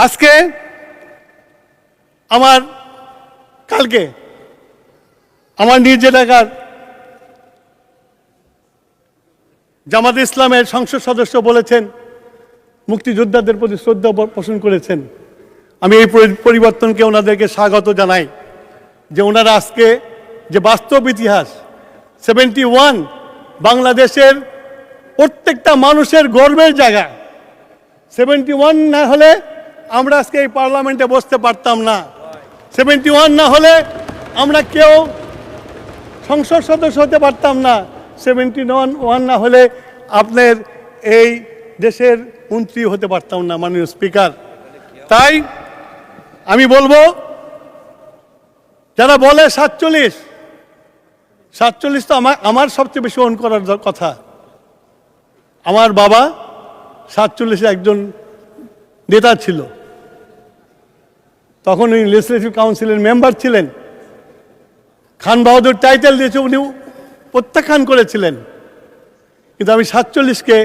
আজকে কালকে আমার নিজ এলাকার জামাত ইসলামের সংসদ সদস্য বলেছেন, মুক্তিযোদ্ধাদের প্রতি শ্রদ্ধা পোষণ করেছেন। আমি এই পরিবর্তনকে ওনাদেরকে স্বাগত জানাই যে ওনারা আজকে যে বাস্তব ইতিহাস 71 বাংলাদেশের প্রত্যেকটা মানুষের গর্বের জায়গা। 71 না হলে আমরা আজকে এই পার্লামেন্টে বসতে পারতাম না। 71 না হলে আমরা কেউ সংসদ সদস্য হতে পারতাম না। 71 না হলে আপনার এই দেশের মন্ত্রী হতে পারতাম না, মাননীয় স্পিকার। তাই আমি বলবো, যারা বলে 47 তো আমার সবচেয়ে বেশি অন করার কথা। আমার বাবা 47 একজন নেতা ছিল, তখন উনি লেজিসলেটিভ কাউন্সিলের মেম্বার ছিলেন। খান বাহাদুর টাইটেল দিয়েছে, উনি প্রত্যাখ্যান করেছিলেন। কিন্তু আমি 47কে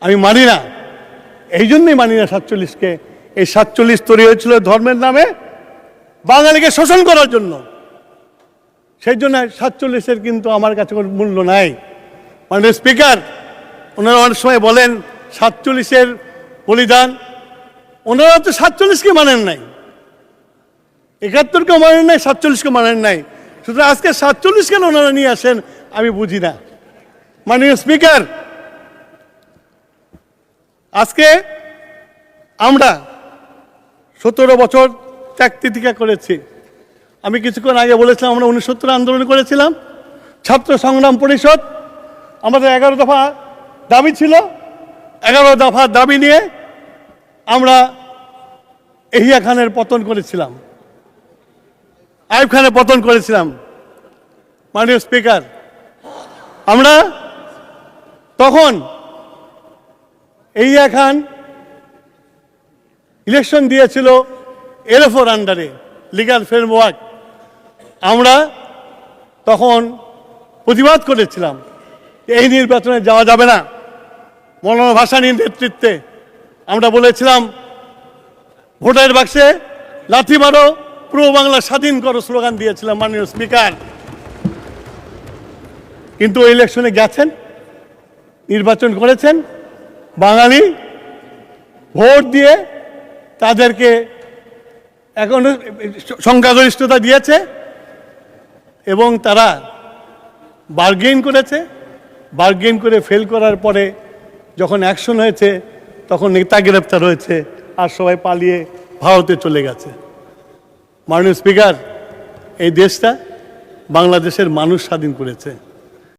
আমি মানি না, এই জন্যই মানি না 47কে। এই 47 তৈরি হয়েছিল ধর্মের নামে বাঙালিকে শোষণ করার জন্য। সেই জন্য 47-এর কিন্তু আমার কাছে কোনো মূল্য নাই। মাননীয় স্পিকার, ওনারা অনেক সময় বলেন 47-এর বলিদান, ওনারা তো 47কে মানেন নাই, 71-কেও মানেন নাই, 47-কেও মানেন নাই। সুতরাং আজকে 47 কেন ওনারা নিয়ে আসেন আমি বুঝি না। মাননীয় স্পিকার, আজকে আমরা 17 বছর ত্যাগ তিতিক্ষা করেছি। আমি কিছুক্ষণ আগে বলেছিলাম আমরা 69 আন্দোলন করেছিলাম, ছাত্র সংগ্রাম পরিষদ। আমাদের 11 দফা দাবি ছিল, 11 দফা দাবি নিয়ে আমরা এহিয়া খানের পতন করেছিলাম, আইয়ুব খানের পতন করেছিলাম। মাননীয় স্পিকার, আমরা তখন এহিয়া খান ইলেকশন দিয়েছিল এলএফওর আন্ডারে, লিগ্যাল ফ্রেমওয়ার্ক। আমরা তখন প্রতিবাদ করেছিলাম এই নির্বাচনে যাওয়া যাবে না। মৌলানা ভাসানীর নেতৃত্বে আমরা বলেছিলাম ভোটের বাক্সে লাথি মারো, পূর্ব বাংলা স্বাধীন করো স্লোগান দিয়েছিলাম। মাননীয় স্পিকার, কিন্তু ওই ইলেকশনে গেছেন, নির্বাচন করেছেন, বাঙালি ভোট দিয়ে তাদেরকে এখন সংখ্যাগরিষ্ঠতা দিয়েছে এবং তারা বার্গেন করেছে। বার্গেন করে ফেল করার পরে যখন অ্যাকশন হয়েছে তখন নেতা গ্রেপ্তার হয়েছে আর সবাই পালিয়ে ভারতে চলে গেছে। মাননীয় স্পিকার, এই দেশটা বাংলাদেশের মানুষ স্বাধীন করেছে।